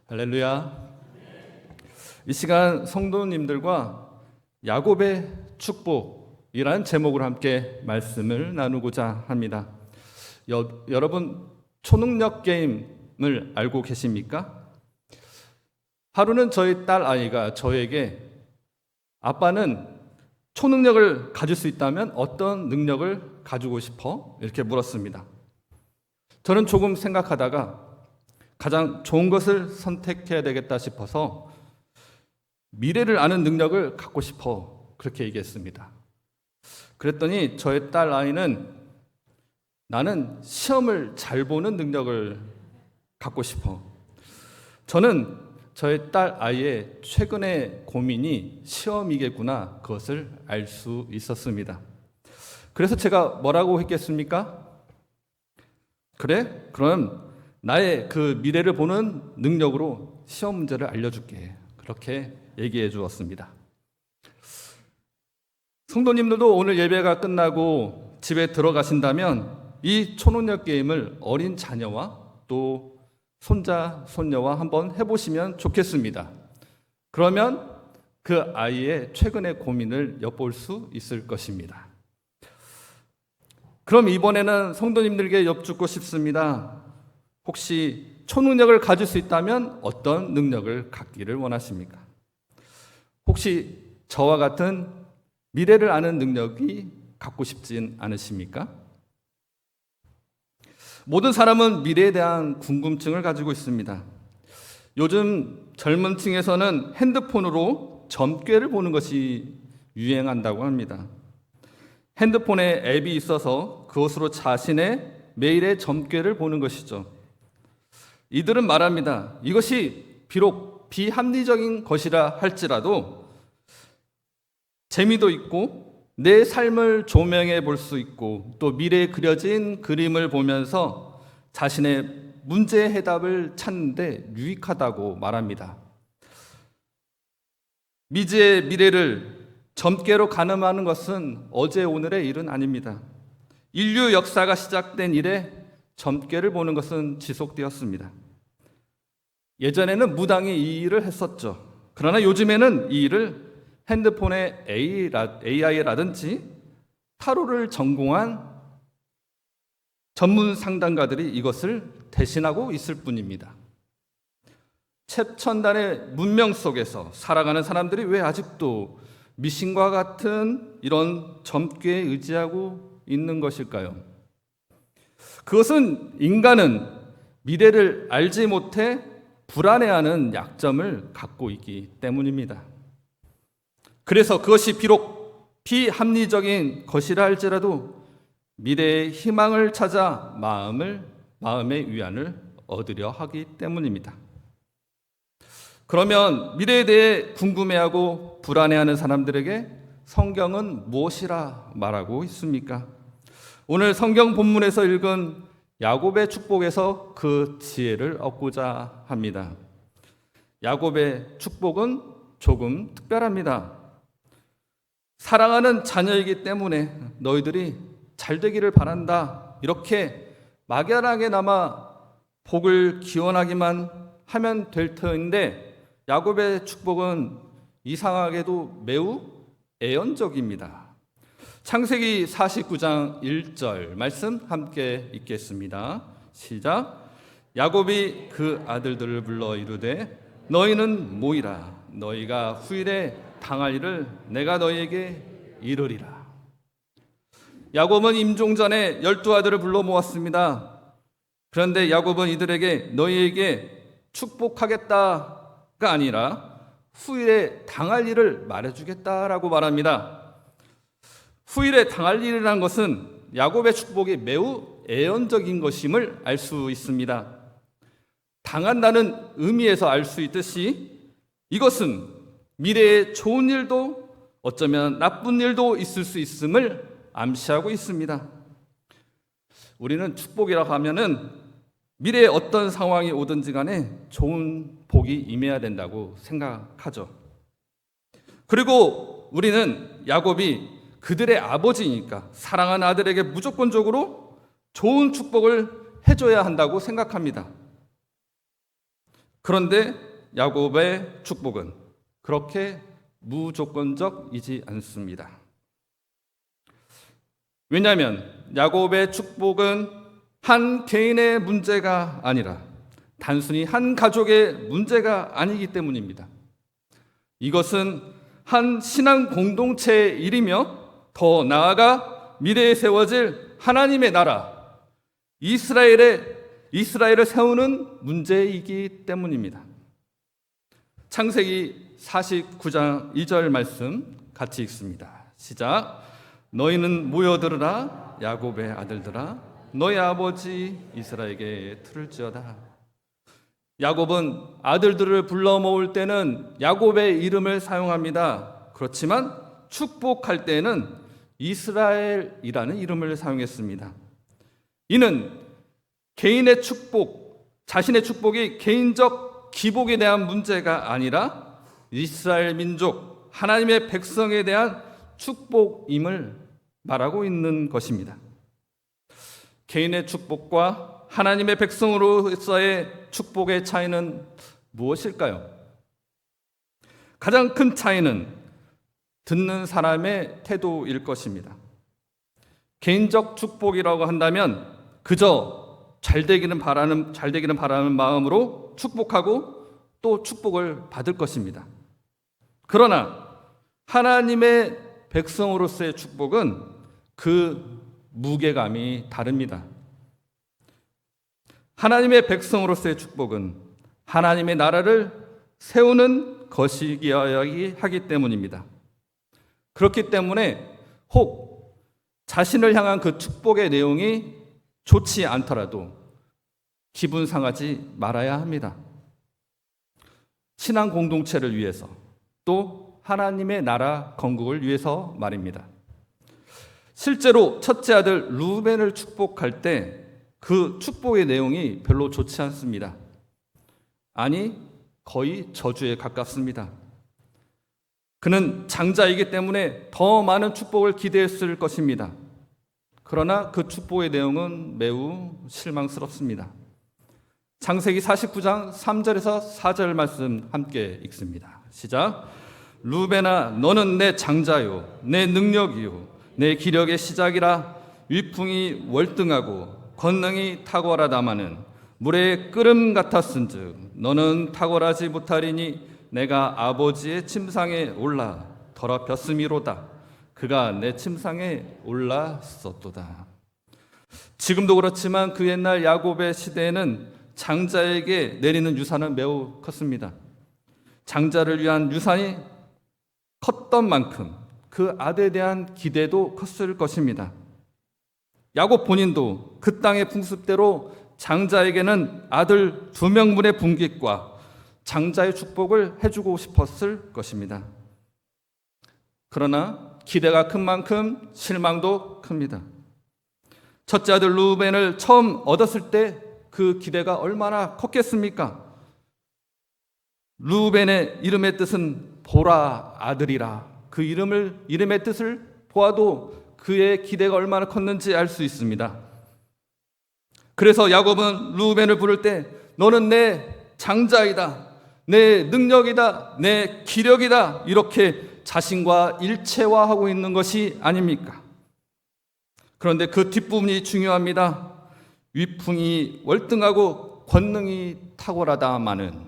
할렐루야. 이 시간 성도님들과 야곱의 축복이라는 제목으로 함께 말씀을 나누고자 합니다. 여러분 초능력 게임을 알고 계십니까? 하루는 저희 딸 아이가 저에게 아빠는 초능력을 가질 수 있다면 어떤 능력을 가지고 싶어? 이렇게 물었습니다. 저는 조금 생각하다가 가장 좋은 것을 선택해야 되겠다 싶어서 미래를 아는 능력을 갖고 싶어 그렇게 얘기했습니다. 그랬더니 저의 딸 아이는 나는 시험을 잘 보는 능력을 갖고 싶어. 저는 저의 딸 아이의 최근의 고민이 시험이겠구나 그것을 알 수 있었습니다. 그래서 제가 뭐라고 했겠습니까? 그래? 그럼 나의 그 미래를 보는 능력으로 시험 문제를 알려줄게. 그렇게 얘기해 주었습니다. 성도님들도 오늘 예배가 끝나고 집에 들어가신다면 이 초능력 게임을 어린 자녀와 또 손자, 손녀와 한번 해보시면 좋겠습니다. 그러면 그 아이의 최근의 고민을 엿볼 수 있을 것입니다. 그럼 이번에는 성도님들에게 여쭙고 싶습니다. 혹시 초능력을 가질 수 있다면 어떤 능력을 갖기를 원하십니까? 혹시 저와 같은 미래를 아는 능력이 갖고 싶진 않으십니까? 모든 사람은 미래에 대한 궁금증을 가지고 있습니다. 요즘 젊은 층에서는 핸드폰으로 점괘를 보는 것이 유행한다고 합니다. 핸드폰에 앱이 있어서 그것으로 자신의 매일의 점괘를 보는 것이죠. 이들은 말합니다. 이것이 비록 비합리적인 것이라 할지라도 재미도 있고 내 삶을 조명해 볼 수 있고 또 미래에 그려진 그림을 보면서 자신의 문제의 해답을 찾는데 유익하다고 말합니다. 미지의 미래를 점괘로 가늠하는 것은 어제 오늘의 일은 아닙니다. 인류 역사가 시작된 이래 점괘를 보는 것은 지속되었습니다. 예전에는 무당이 이 일을 했었죠. 그러나 요즘에는 이 일을 핸드폰의 AI라든지 타로를 전공한 전문 상담가들이 이것을 대신하고 있을 뿐입니다. 최첨단의 문명 속에서 살아가는 사람들이 왜 아직도 미신과 같은 이런 점괘에 의지하고 있는 것일까요? 그것은 인간은 미래를 알지 못해 불안해하는 약점을 갖고 있기 때문입니다. 그래서 그것이 비록 비합리적인 것이라 할지라도 미래의 희망을 찾아 마음의 위안을 얻으려 하기 때문입니다. 그러면 미래에 대해 궁금해하고 불안해하는 사람들에게 성경은 무엇이라 말하고 있습니까? 오늘 성경 본문에서 읽은 야곱의 축복에서 그 지혜를 얻고자 합니다. 야곱의 축복은 조금 특별합니다. 사랑하는 자녀이기 때문에 너희들이 잘 되기를 바란다. 이렇게 막연하게나마 복을 기원하기만 하면 될 터인데 야곱의 축복은 이상하게도 매우 애연적입니다. 창세기 49장 1절 말씀 함께 읽겠습니다. 시작. 야곱이 그 아들들을 불러 이르되 너희는 모이라. 너희가 후일에 당할 일을 내가 너희에게 이르리라. 야곱은 임종 전에 12아들을 불러 모았습니다. 그런데 야곱은 이들에게 너희에게 축복하겠다가 아니라 후일에 당할 일을 말해주겠다라고 말합니다. 후일에 당할 일이라는 것은 야곱의 축복이 매우 애연적인 것임을 알 수 있습니다. 당한다는 의미에서 알 수 있듯이 이것은 미래에 좋은 일도 어쩌면 나쁜 일도 있을 수 있음을 암시하고 있습니다. 우리는 축복이라고 하면은 미래에 어떤 상황이 오든지 간에 좋은 복이 임해야 된다고 생각하죠. 그리고 우리는 야곱이 그들의 아버지니까 사랑하는 아들에게 무조건적으로 좋은 축복을 해줘야 한다고 생각합니다. 그런데 야곱의 축복은 그렇게 무조건적이지 않습니다. 왜냐하면 야곱의 축복은 한 개인의 문제가 아니라 단순히 한 가족의 문제가 아니기 때문입니다. 이것은 한 신앙 공동체의 일이며 더 나아가 미래에 세워질 하나님의 나라, 이스라엘을 세우는 문제이기 때문입니다. 창세기 49장 2절 말씀 같이 읽습니다. 시작. 너희는 모여들으라 야곱의 아들들아 너희 아버지 이스라엘에게 들을지어다. 야곱은 아들들을 불러 모을 때는 야곱의 이름을 사용합니다. 그렇지만 축복할 때는 이스라엘이라는 이름을 사용했습니다. 이는 개인의 축복, 자신의 축복이 개인적 기복에 대한 문제가 아니라 이스라엘 민족, 하나님의 백성에 대한 축복임을 말하고 있는 것입니다. 개인의 축복과 하나님의 백성으로서의 축복의 차이는 무엇일까요? 가장 큰 차이는 듣는 사람의 태도일 것입니다. 개인적 축복이라고 한다면 그저 잘 되기는 바라는 마음으로 축복하고 또 축복을 받을 것입니다. 그러나 하나님의 백성으로서의 축복은 그 무게감이 다릅니다. 하나님의 백성으로서의 축복은 하나님의 나라를 세우는 것이어야 하기 때문입니다. 그렇기 때문에 혹 자신을 향한 그 축복의 내용이 좋지 않더라도 기분 상하지 말아야 합니다. 신앙 공동체를 위해서 또 하나님의 나라 건국을 위해서 말입니다. 실제로 첫째 아들 루벤을 축복할 때 그 축복의 내용이 별로 좋지 않습니다. 아니, 거의 저주에 가깝습니다. 그는 장자이기 때문에 더 많은 축복을 기대했을 것입니다. 그러나 그 축복의 내용은 매우 실망스럽습니다. 창세기 49장 3절에서 4절 말씀 함께 읽습니다. 시작. 루벤아 너는 내 장자요 내 능력이요 내 기력의 시작이라. 위풍이 월등하고 권능이 탁월하다마는 물의 끓음 같았은즉 너는 탁월하지 못하리니 내가 아버지의 침상에 올라 더럽혔음이로다. 그가 내 침상에 올랐었도다. 지금도 그렇지만 그 옛날 야곱의 시대에는 장자에게 내리는 유산은 매우 컸습니다. 장자를 위한 유산이 컸던 만큼 그 아들에 대한 기대도 컸을 것입니다. 야곱 본인도 그 땅의 풍습대로 장자에게는 아들 2명분의 분깃과 장자의 축복을 해주고 싶었을 것입니다. 그러나 기대가 큰 만큼 실망도 큽니다. 첫째 아들 루벤을 처음 얻었을 때 그 기대가 얼마나 컸겠습니까? 루벤의 이름의 뜻은 보라 아들이라. 그 이름의 뜻을 보아도 그의 기대가 얼마나 컸는지 알 수 있습니다. 그래서 야곱은 루벤을 부를 때 너는 내 장자이다, 내 능력이다, 내 기력이다, 이렇게 자신과 일체화하고 있는 것이 아닙니까? 그런데 그 뒷부분이 중요합니다. 위풍이 월등하고 권능이 탁월하다마는,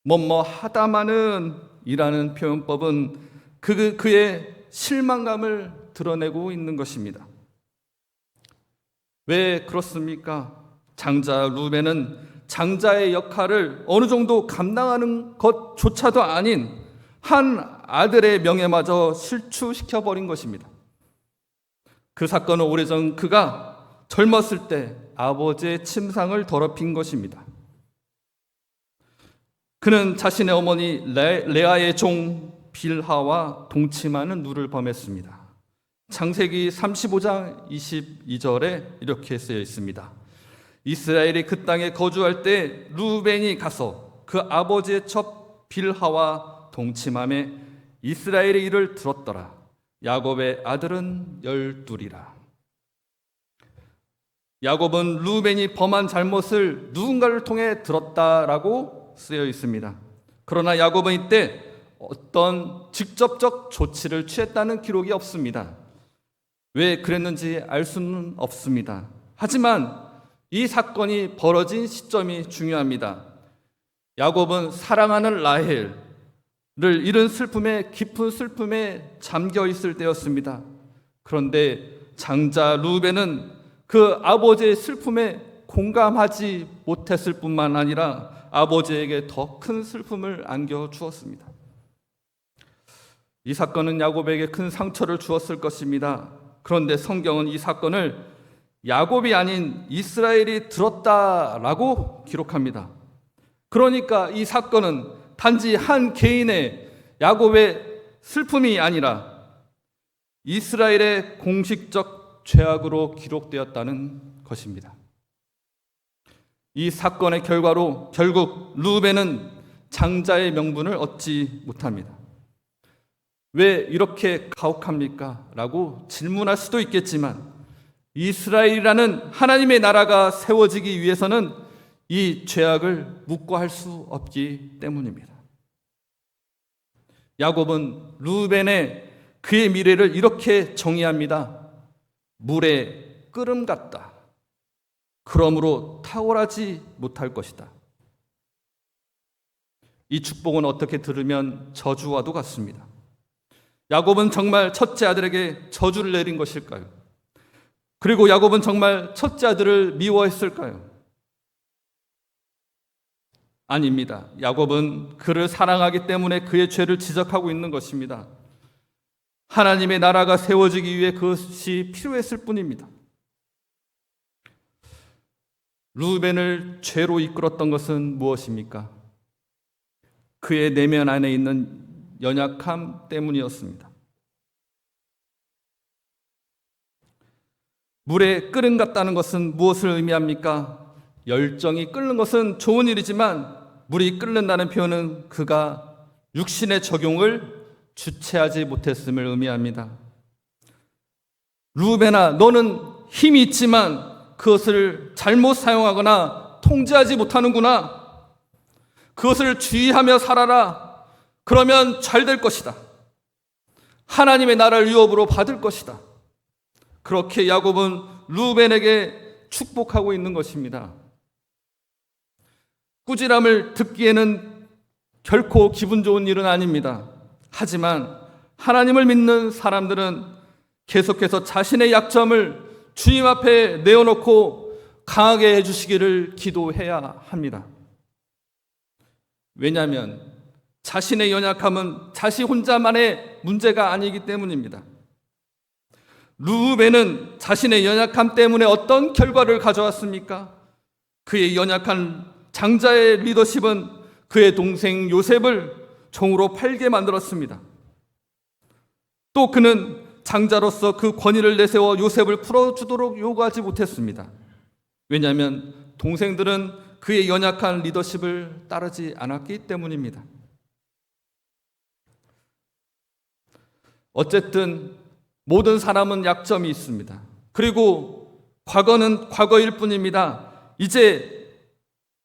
뭐뭐하다마는 이라는 표현법은 그의 실망감을 드러내고 있는 것입니다. 왜 그렇습니까? 장자 루벤은 장자의 역할을 어느 정도 감당하는 것조차도 아닌 한 아들의 명예마저 실추시켜버린 것입니다. 그 사건은 오래전 그가 젊었을 때 아버지의 침상을 더럽힌 것입니다. 그는 자신의 어머니 레아의 종 빌하와 동침하는 누를 범했습니다. 창세기 35장 22절에 이렇게 쓰여 있습니다. 이스라엘이 그 땅에 거주할 때 루벤이 가서 그 아버지의 첩 빌하와 동침함에 이스라엘의 일을 들었더라. 야곱의 아들은 12이라. 야곱은 루벤이 범한 잘못을 누군가를 통해 들었다라고 쓰여 있습니다. 그러나 야곱은 이때 어떤 직접적 조치를 취했다는 기록이 없습니다. 왜 그랬는지 알 수는 없습니다. 하지만 이 사건이 벌어진 시점이 중요합니다. 야곱은 사랑하는 라헬을 잃은 슬픔에, 깊은 슬픔에 잠겨 있을 때였습니다. 그런데 장자 루벤은 그 아버지의 슬픔에 공감하지 못했을 뿐만 아니라 아버지에게 더 큰 슬픔을 안겨주었습니다. 이 사건은 야곱에게 큰 상처를 주었을 것입니다. 그런데 성경은 이 사건을 야곱이 아닌 이스라엘이 들었다라고 기록합니다. 그러니까 이 사건은 단지 한 개인의 야곱의 슬픔이 아니라 이스라엘의 공식적 죄악으로 기록되었다는 것입니다. 이 사건의 결과로 결국 루벤은 장자의 명분을 얻지 못합니다. 왜 이렇게 가혹합니까? 라고 질문할 수도 있겠지만 이스라엘이라는 하나님의 나라가 세워지기 위해서는 이 죄악을 묵과할 수 없기 때문입니다. 야곱은 루벤의 그의 미래를 이렇게 정의합니다. 물에 끓음 같다. 그러므로 탁월하지 못할 것이다. 이 축복은 어떻게 들으면 저주와도 같습니다. 야곱은 정말 첫째 아들에게 저주를 내린 것일까요? 그리고 야곱은 정말 첫째 아들을 미워했을까요? 아닙니다. 야곱은 그를 사랑하기 때문에 그의 죄를 지적하고 있는 것입니다. 하나님의 나라가 세워지기 위해 그것이 필요했을 뿐입니다. 루벤을 죄로 이끌었던 것은 무엇입니까? 그의 내면 안에 있는 연약함 때문이었습니다. 물에 끓음 같다는 것은 무엇을 의미합니까? 열정이 끓는 것은 좋은 일이지만 물이 끓는다는 표현은 그가 육신의 적용을 주체하지 못했음을 의미합니다. 루벤아, 너는 힘이 있지만 그것을 잘못 사용하거나 통제하지 못하는구나. 그것을 주의하며 살아라. 그러면 잘 될 것이다. 하나님의 나라를 유업으로 받을 것이다. 그렇게 야곱은 루벤에게 축복하고 있는 것입니다. 꾸지람을 듣기에는 결코 기분 좋은 일은 아닙니다. 하지만 하나님을 믿는 사람들은 계속해서 자신의 약점을 주님 앞에 내어놓고 강하게 해주시기를 기도해야 합니다. 왜냐하면 자신의 연약함은 자신 혼자만의 문제가 아니기 때문입니다. 루벤은 자신의 연약함 때문에 어떤 결과를 가져왔습니까? 그의 연약한 장자의 리더십은 그의 동생 요셉을 종으로 팔게 만들었습니다. 또 그는 장자로서 그 권위를 내세워 요셉을 풀어주도록 요구하지 못했습니다. 왜냐하면 동생들은 그의 연약한 리더십을 따르지 않았기 때문입니다. 어쨌든 모든 사람은 약점이 있습니다. 그리고 과거는 과거일 뿐입니다. 이제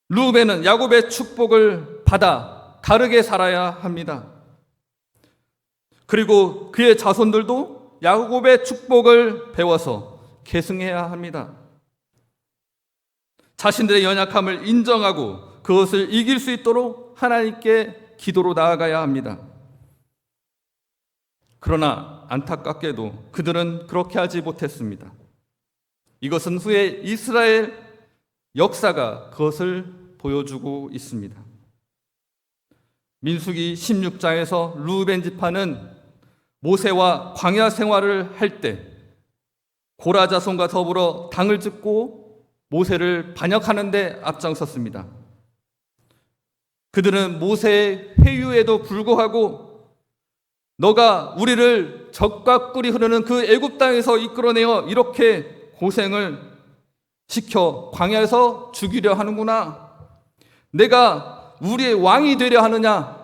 루벤은 야곱의 축복을 받아 다르게 살아야 합니다. 그리고 그의 자손들도 야곱의 축복을 배워서 계승해야 합니다. 자신들의 연약함을 인정하고 그것을 이길 수 있도록 하나님께 기도로 나아가야 합니다. 그러나 안타깝게도 그들은 그렇게 하지 못했습니다. 이것은 후에 이스라엘 역사가 그것을 보여주고 있습니다. 민수기 16장에서 루벤 지파는 모세와 광야 생활을 할 때 고라 자손과 더불어 당을 짓고 모세를 반역하는 데 앞장섰습니다. 그들은 모세의 회유에도 불구하고 너가 우리를 적과 꿀이 흐르는 그 애굽 땅에서 이끌어내어 이렇게 고생을 시켜 광야에서 죽이려 하는구나. 내가 우리의 왕이 되려 하느냐.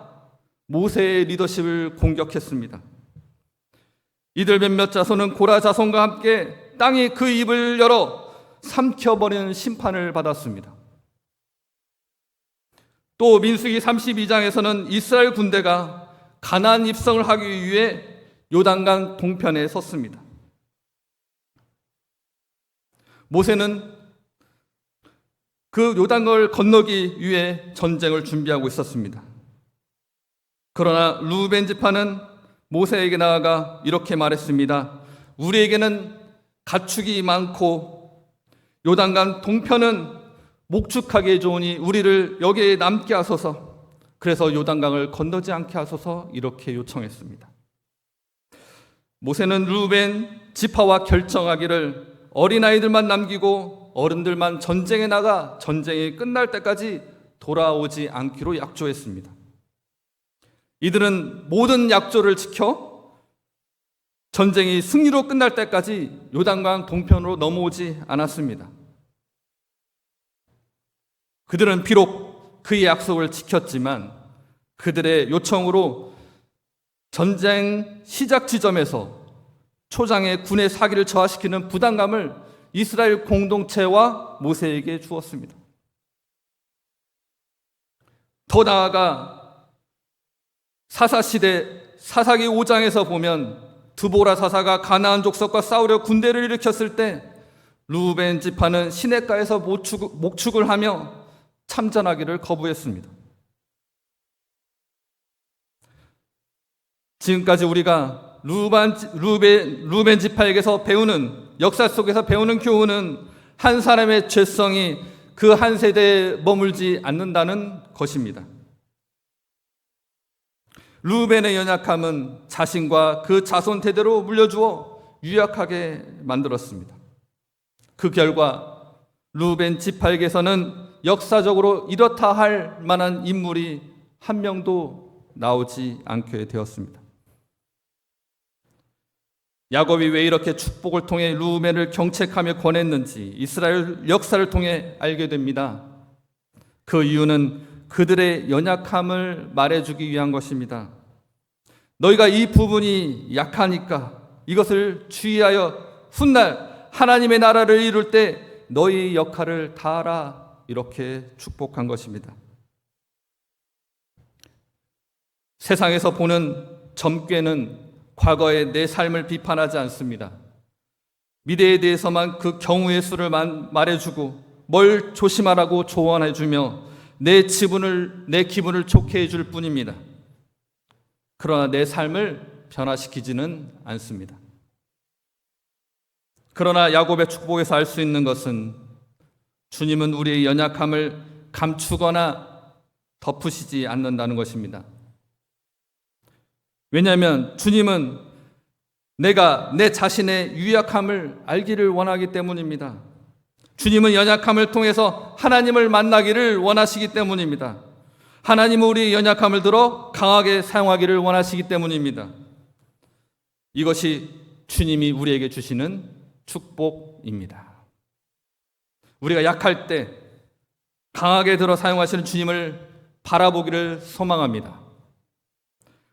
모세의 리더십을 공격했습니다. 이들 몇몇 자손은 고라 자손과 함께 땅이 그 입을 열어 삼켜버리는 심판을 받았습니다. 또 민수기 32장에서는 이스라엘 군대가 가나안 입성을 하기 위해 요단강 동편에 섰습니다. 모세는 그 요단강을 건너기 위해 전쟁을 준비하고 있었습니다. 그러나 루벤 지파는 모세에게 나아가 이렇게 말했습니다. 우리에게는 가축이 많고 요단강 동편은 목축하기에 좋으니 우리를 여기에 남게 하소서. 그래서 요단강을 건너지 않게 하소서 이렇게 요청했습니다. 모세는 루벤 지파와 결정하기를 어린아이들만 남기고 어른들만 전쟁에 나가 전쟁이 끝날 때까지 돌아오지 않기로 약조했습니다. 이들은 모든 약조를 지켜 전쟁이 승리로 끝날 때까지 요단강 동편으로 넘어오지 않았습니다. 그들은 비록 그의 약속을 지켰지만 그들의 요청으로 전쟁 시작 지점에서 초장의 군의 사기를 저하시키는 부담감을 이스라엘 공동체와 모세에게 주었습니다. 더 나아가 사사시대 사사기 5장에서 보면 드보라 사사가 가나안 족속과 싸우려 군대를 일으켰을 때 루벤 지파는 시냇가에서 목축을 하며 참전하기를 거부했습니다. 지금까지 우리가 루벤 지파에게서 배우는 역사 속에서 배우는 교훈은 한 사람의 죄성이 그 한 세대에 머물지 않는다는 것입니다. 루벤의 연약함은 자신과 그 자손 대대로 물려주어 유약하게 만들었습니다. 그 결과 루벤 지파에게서는 역사적으로 이렇다 할 만한 인물이 한 명도 나오지 않게 되었습니다. 야곱이 왜 이렇게 축복을 통해 루벤을 경책하며 권했는지 이스라엘 역사를 통해 알게 됩니다. 그 이유는 그들의 연약함을 말해주기 위한 것입니다. 너희가 이 부분이 약하니까 이것을 주의하여 훗날 하나님의 나라를 이룰 때 너희 역할을 다하라 이렇게 축복한 것입니다. 세상에서 보는 점괘는 과거의 내 삶을 비판하지 않습니다. 미래에 대해서만 그 경우의 수를 말해주고 뭘 조심하라고 조언해주며 내 기분을 좋게 해줄 뿐입니다. 그러나 내 삶을 변화시키지는 않습니다. 그러나 야곱의 축복에서 알 수 있는 것은 주님은 우리의 연약함을 감추거나 덮으시지 않는다는 것입니다. 왜냐하면 주님은 내가 내 자신의 유약함을 알기를 원하기 때문입니다. 주님은 연약함을 통해서 하나님을 만나기를 원하시기 때문입니다. 하나님은 우리의 연약함을 들어 강하게 사용하기를 원하시기 때문입니다. 이것이 주님이 우리에게 주시는 축복입니다. 우리가 약할 때 강하게 들어 사용하시는 주님을 바라보기를 소망합니다.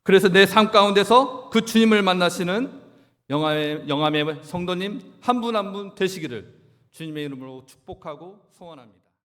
그래서 내 삶 가운데서 그 주님을 만나시는 영암의 성도님 한 분 한 분 되시기를 주님의 이름으로 축복하고 소원합니다.